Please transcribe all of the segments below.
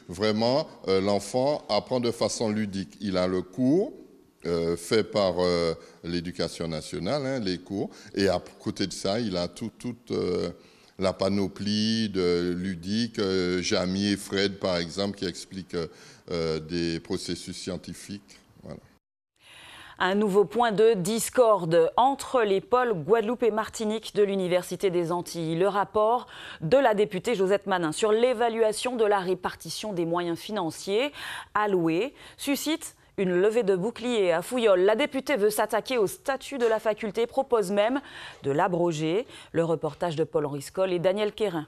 Vraiment, l'enfant apprend de façon ludique. Il a le cours fait par l'Éducation nationale, hein, les cours, et à côté de ça, il a toute la panoplie de ludiques, Jamie et Fred, par exemple, qui expliquent des processus scientifiques. Voilà. Un nouveau point de discorde entre les pôles Guadeloupe et Martinique de l'Université des Antilles. Le rapport de la députée Josette Manin sur l'évaluation de la répartition des moyens financiers alloués suscite une levée de bouclier à Fouillol. La députée veut s'attaquer au statut de la faculté, propose même de l'abroger. Le reportage de Paul-Henri Scoll et Daniel Quérin.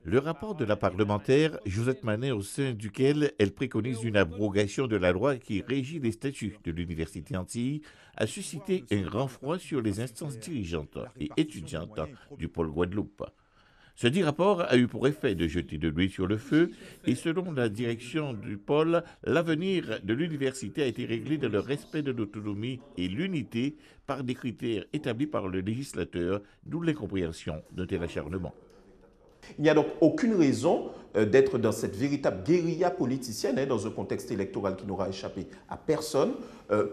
Le rapport de la parlementaire Josette Manin, au sein duquel elle préconise une abrogation de la loi qui régit les statuts de l'Université Antilles, a suscité un grand froid sur les instances dirigeantes et étudiantes du pôle Guadeloupe. Ce dit rapport a eu pour effet de jeter de l'huile sur le feu et selon la direction du pôle, l'avenir de l'université a été réglé dans le respect de l'autonomie et l'unité par des critères établis par le législateur, d'où l'incompréhension de tel acharnement. Il n'y a donc aucune raison d'être dans cette véritable guérilla politicienne, dans un contexte électoral qui n'aura échappé à personne,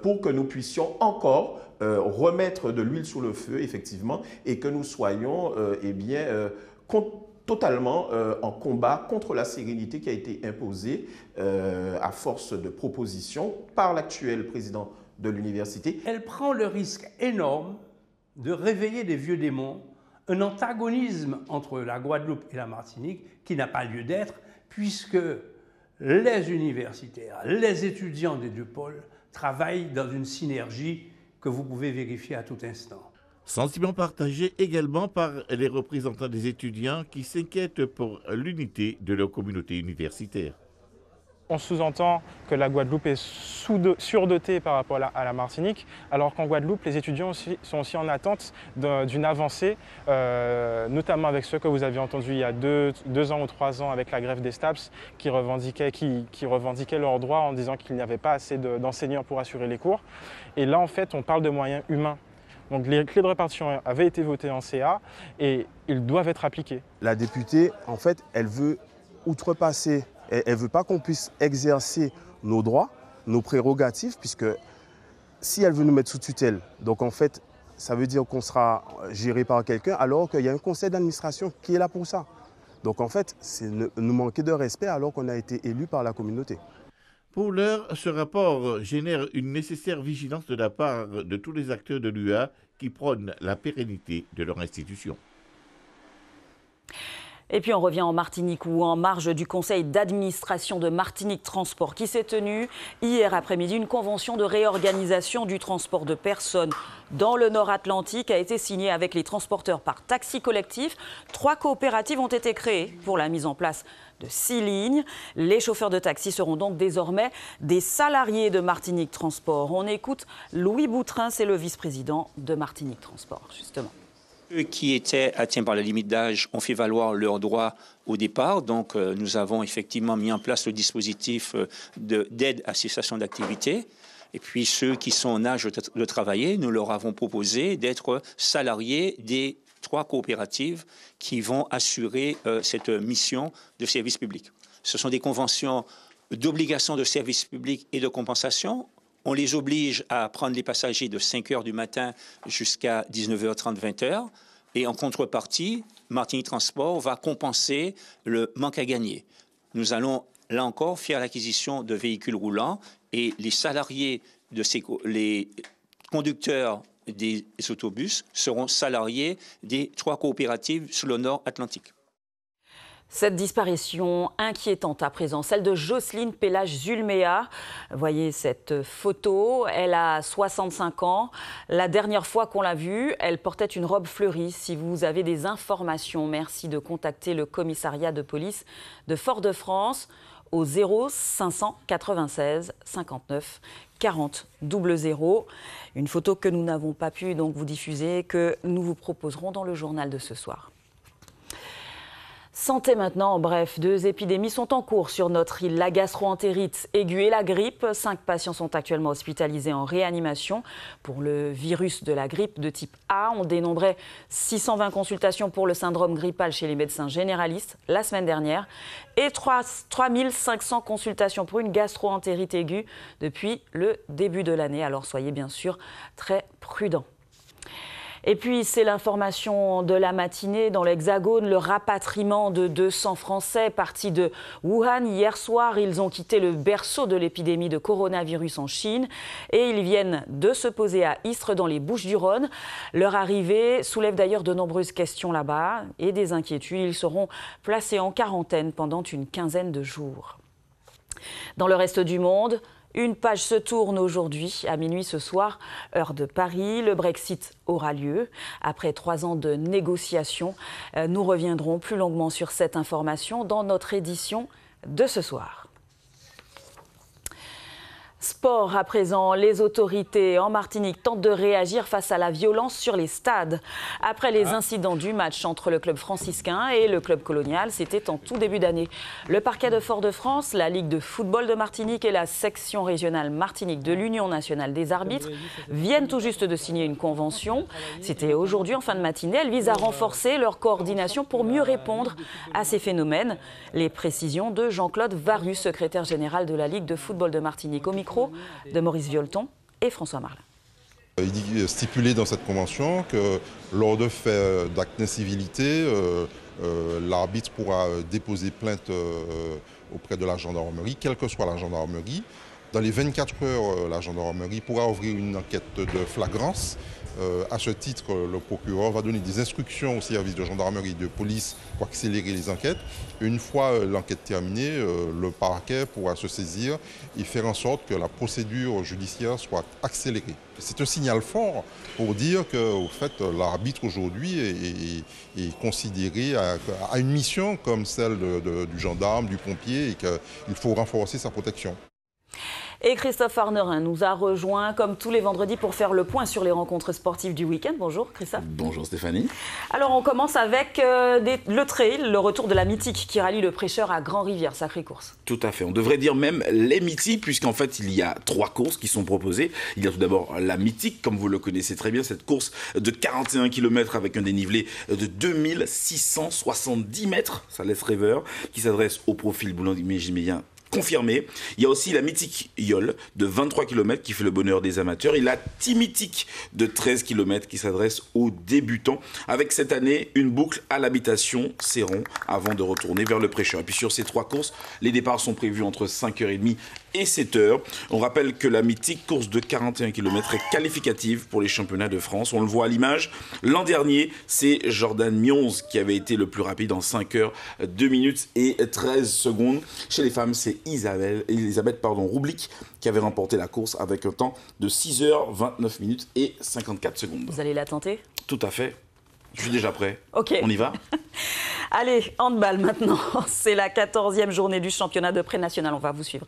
pour que nous puissions encore remettre de l'huile sur le feu, effectivement, et que nous soyons totalement en combat contre la sérénité qui a été imposée à force de propositions par l'actuel président de l'université. Elle prend le risque énorme de réveiller des vieux démons, un antagonisme entre la Guadeloupe et la Martinique qui n'a pas lieu d'être, puisque les universitaires, les étudiants des deux pôles travaillent dans une synergie que vous pouvez vérifier à tout instant. Sentiment partagé également par les représentants des étudiants qui s'inquiètent pour l'unité de leur communauté universitaire. On sous-entend que la Guadeloupe est surdotée par rapport à la Martinique, alors qu'en Guadeloupe, les étudiants sont aussi en attente d'une avancée, notamment avec ceux que vous avez entendus il y a deux ans ou 3 ans avec la grève des STAPS, qui revendiquaient leurs droits en disant qu'il n'y avait pas assez d'enseignants pour assurer les cours. Et là, en fait, on parle de moyens humains. Donc les clés de répartition avaient été votées en CA et ils doivent être appliqués. La députée, en fait, elle veut outrepasser. Elle ne veut pas qu'on puisse exercer nos droits, nos prérogatives, puisque si elle veut nous mettre sous tutelle, donc en fait, ça veut dire qu'on sera géré par quelqu'un, alors qu'il y a un conseil d'administration qui est là pour ça. Donc en fait, c'est nous manquer de respect alors qu'on a été élu par la communauté. Pour l'heure, ce rapport génère une nécessaire vigilance de la part de tous les acteurs de l'UA qui prônent la pérennité de leur institution. Et puis on revient en Martinique où en marge du conseil d'administration de Martinique Transport qui s'est tenu hier après-midi, une convention de réorganisation du transport de personnes dans le Nord Atlantique a été signée avec les transporteurs par taxi collectif. 3 coopératives ont été créées pour la mise en place de 6 lignes. Les chauffeurs de taxi seront donc désormais des salariés de Martinique Transport. On écoute Louis Boutrin, c'est le vice-président de Martinique Transport, justement. Ceux qui étaient atteints par la limite d'âge ont fait valoir leurs droits au départ. Donc, nous avons effectivement mis en place le dispositif d'aide à cessation d'activité. Et puis, ceux qui sont en âge de travailler, nous leur avons proposé d'être salariés des 3 coopératives qui vont assurer cette mission de service public. Ce sont des conventions d'obligation de service public et de compensation. On les oblige à prendre les passagers de 5 h du matin jusqu'à 19h30, 20h. Et en contrepartie, Martinique Transport va compenser le manque à gagner. Nous allons, là encore, faire l'acquisition de véhicules roulants et les salariés, les conducteurs des autobus seront salariés des 3 coopératives sur le Nord Atlantique. Cette disparition inquiétante à présent, celle de Jocelyne Pélage-Zulméa. Voyez cette photo, elle a 65 ans. La dernière fois qu'on l'a vue, elle portait une robe fleurie. Si vous avez des informations, merci de contacter le commissariat de police de Fort-de-France au 0596 59 40 00. Une photo que nous n'avons pas pu donc vous diffuser, que nous vous proposerons dans le journal de ce soir. Santé maintenant, bref, 2 épidémies sont en cours sur notre île, la gastro-entérite aiguë et la grippe. 5 patients sont actuellement hospitalisés en réanimation pour le virus de la grippe de type A. On dénombrait 620 consultations pour le syndrome grippal chez les médecins généralistes la semaine dernière et 3500 consultations pour une gastro-entérite aiguë depuis le début de l'année. Alors soyez bien sûr très prudents. Et puis, c'est l'information de la matinée dans l'Hexagone, le rapatriement de 200 Français partis de Wuhan hier soir. Ils ont quitté le berceau de l'épidémie de coronavirus en Chine et ils viennent de se poser à Istres dans les Bouches-du-Rhône. Leur arrivée soulève d'ailleurs de nombreuses questions là-bas et des inquiétudes. Ils seront placés en quarantaine pendant une quinzaine de jours. Dans le reste du monde, une page se tourne aujourd'hui, à minuit ce soir, heure de Paris. Le Brexit aura lieu. Après 3 ans de négociations, nous reviendrons plus longuement sur cette information dans notre édition de ce soir. Sport à présent, les autorités en Martinique tentent de réagir face à la violence sur les stades. Après les incidents du match entre le club franciscain et le club colonial, c'était en tout début d'année. Le parquet de Fort-de-France, la Ligue de football de Martinique et la section régionale Martinique de l'Union nationale des arbitres viennent tout juste de signer une convention. C'était aujourd'hui en fin de matinée. Elle vise à renforcer leur coordination pour mieux répondre à ces phénomènes. Les précisions de Jean-Claude Varus, secrétaire général de la Ligue de football de Martinique, au micro de Maurice Violton et François Marlin. Il est stipulé dans cette convention que lors de faits d'actes d'incivilité, l'arbitre pourra déposer plainte auprès de la gendarmerie, quelle que soit la gendarmerie. Dans les 24 heures, la gendarmerie pourra ouvrir une enquête de flagrance. À ce titre, le procureur va donner des instructions au service de gendarmerie et de police pour accélérer les enquêtes. Une fois l'enquête terminée, le parquet pourra se saisir et faire en sorte que la procédure judiciaire soit accélérée. C'est un signal fort pour dire que, au fait, l'arbitre aujourd'hui est considéré à une mission comme celle du gendarme, du pompier, et qu'il faut renforcer sa protection. Et Christophe Arnerin nous a rejoint comme tous les vendredis pour faire le point sur les rencontres sportives du week-end. Bonjour Christophe. Bonjour Stéphanie. Alors on commence avec le trail, le retour de la mythique qui rallie le Prêcheur à Grand-Rivière, sacrée course. Tout à fait, on devrait dire même les mythiques puisqu'en fait il y a 3 courses qui sont proposées. Il y a tout d'abord la mythique, comme vous le connaissez très bien, cette course de 41 km avec un dénivelé de 2670 mètres, ça laisse rêveur, qui s'adresse au profil boulangimélien confirmé. Il y a aussi la mythique Yole de 23 km qui fait le bonheur des amateurs et la Timythique de 13 km qui s'adresse aux débutants avec cette année une boucle à l'habitation Céron avant de retourner vers le Prêcheur. Et puis sur ces 3 courses, les départs sont prévus entre 5h30 et 7h. On rappelle que la mythique course de 41 km est qualificative pour les championnats de France. On le voit à l'image. L'an dernier, c'est Jordan Mionze qui avait été le plus rapide en 5h, 2 minutes et 13 secondes. Chez les femmes, c'est Elisabeth Roublik qui avait remporté la course avec un temps de 6h, 29 minutes et 54 secondes. Vous allez la tenter ? Tout à fait. Je suis déjà prêt. Ok. On y va ? Allez, handball maintenant. C'est la 14e journée du championnat de pré-national. On va vous suivre.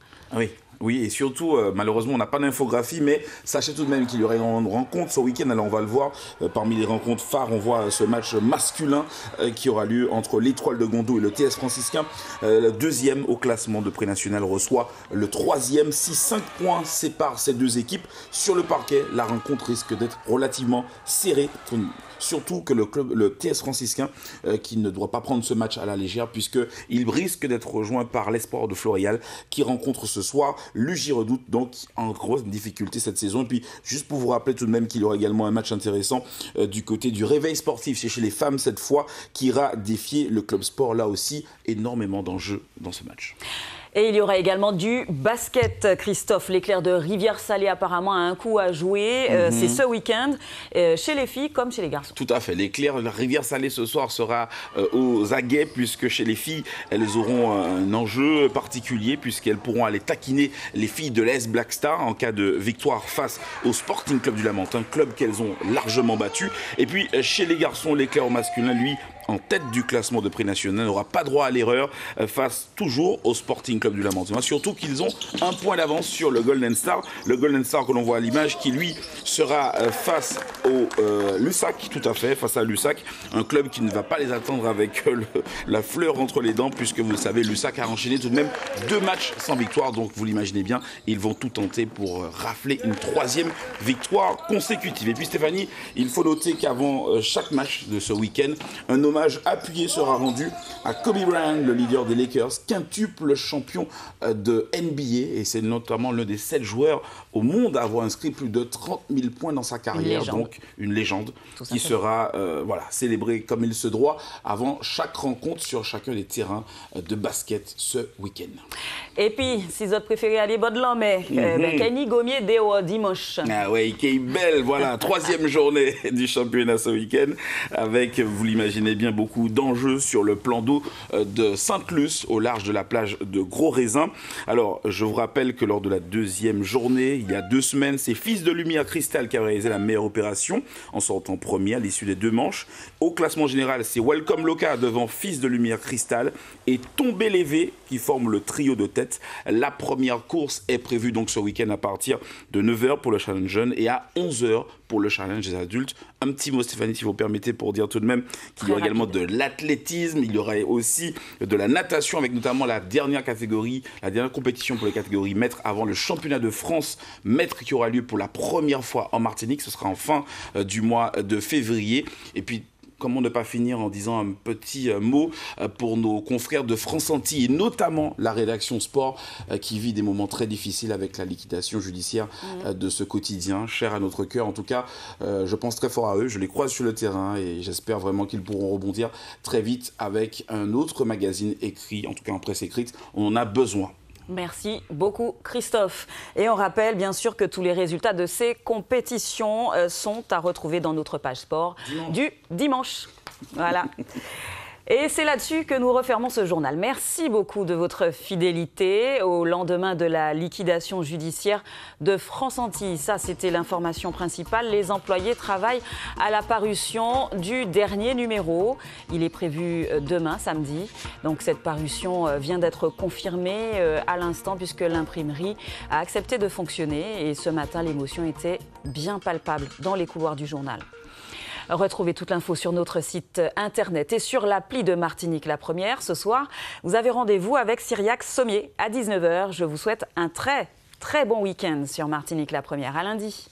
Oui, et surtout, malheureusement, on n'a pas d'infographie, mais sachez tout de même qu'il y aurait une rencontre ce week-end. Alors, on va le voir. Parmi les rencontres phares, on voit ce match masculin qui aura lieu entre l'Étoile de Gondo et le TS franciscain. Le 2e au classement de pré-national reçoit le 3e. Si 5 points séparent ces 2 équipes sur le parquet, la rencontre risque d'être relativement serrée. Surtout que le TS franciscain qui ne doit pas prendre ce match à la légère puisqu'il risque d'être rejoint par l'Espoir de Floréal qui rencontre ce soir l'UJ Redoute, donc en grosse difficulté cette saison. Et puis juste pour vous rappeler tout de même qu'il y aura également un match intéressant du côté du Réveil sportif, c'est chez les femmes cette fois, qui ira défier le Club Sport. Là aussi, énormément d'enjeux dans ce match. Et il y aura également du basket, Christophe. L'Éclair de Rivière-Salée apparemment a un coup à jouer. C'est ce week-end, chez les filles comme chez les garçons. Tout à fait. L'Éclair de Rivière-Salée ce soir sera aux aguets puisque chez les filles, elles auront un enjeu particulier puisqu'elles pourront aller taquiner les filles de l'AS Black Star en cas de victoire face au Sporting Club du Lamentin, club qu'elles ont largement battu. Et puis chez les garçons, l'Éclair au masculin, lui, en tête du classement de prix national, n'aura pas droit à l'erreur face toujours au Sporting Club du Lamantinois. Surtout qu'ils ont un point d'avance sur le Golden Star. Le Golden Star que l'on voit à l'image qui, lui, sera face au Lussac, tout à fait, face à Lussac. Un club qui ne va pas les attendre avec la fleur entre les dents, puisque vous le savez, Lussac a enchaîné tout de même 2 matchs sans victoire. Donc vous l'imaginez bien, ils vont tout tenter pour rafler une 3e victoire consécutive. Et puis Stéphanie, il faut noter qu'avant chaque match de ce week-end, un hommage appuyé sera rendu à Kobe Bryant, le leader des Lakers, quintuple champion de NBA. Et c'est notamment l'un des 7 joueurs au monde à avoir inscrit plus de 30 000 points dans sa carrière. Donc une légende qui sera célébrée comme il se doit avant chaque rencontre sur chacun des terrains de basket ce week-end. Et puis, si vous préférez aller bas de l'an, mais Kenny Gomier dimanche. Ah oui, qui est belle, voilà, 3e journée du championnat ce week-end, avec, vous l'imaginez bien, beaucoup d'enjeux sur le plan d'eau de Sainte-Luce, au large de la plage de Gros Raisin. Alors, je vous rappelle que lors de la 2e journée, il y a 2 semaines, c'est Fils de Lumière Cristal qui a réalisé la meilleure opération en sortant premier à l'issue des 2 manches. Au classement général, c'est Welcome Loca devant Fils de Lumière Cristal et Tombé Lévé qui forment le trio de tête. La première course est prévue donc ce week-end à partir de 9h pour le challenge jeune et à 11h pour le challenge des adultes. Un petit mot, Stéphanie, si vous permettez, pour dire tout de même qu'il y aura également de l'athlétisme, il y aura aussi de la natation avec notamment la dernière catégorie, la dernière compétition pour les catégories maîtres avant le championnat de France maître qui aura lieu pour la première fois en Martinique. Ce sera en fin du mois de février. Et puis, comment ne pas finir en disant un petit mot pour nos confrères de France Antilles, et notamment la rédaction sport qui vit des moments très difficiles avec la liquidation judiciaire de ce quotidien, cher à notre cœur. En tout cas, je pense très fort à eux, je les croise sur le terrain et j'espère vraiment qu'ils pourront rebondir très vite avec un autre magazine écrit, en tout cas en presse écrite. On en a besoin. Merci beaucoup, Christophe. Et on rappelle bien sûr que tous les résultats de ces compétitions sont à retrouver dans notre page sport du dimanche. Voilà. Et c'est là-dessus que nous refermons ce journal. Merci beaucoup de votre fidélité au lendemain de la liquidation judiciaire de France Antilles. Ça, c'était l'information principale. Les employés travaillent à la parution du dernier numéro. Il est prévu demain, samedi. Donc cette parution vient d'être confirmée à l'instant puisque l'imprimerie a accepté de fonctionner. Et ce matin, l'émotion était bien palpable dans les couloirs du journal. Retrouvez toute l'info sur notre site internet et sur l'appli de Martinique La Première. Ce soir, vous avez rendez-vous avec Cyriaque Sommier à 19h. Je vous souhaite un très bon week-end sur Martinique La Première. À lundi.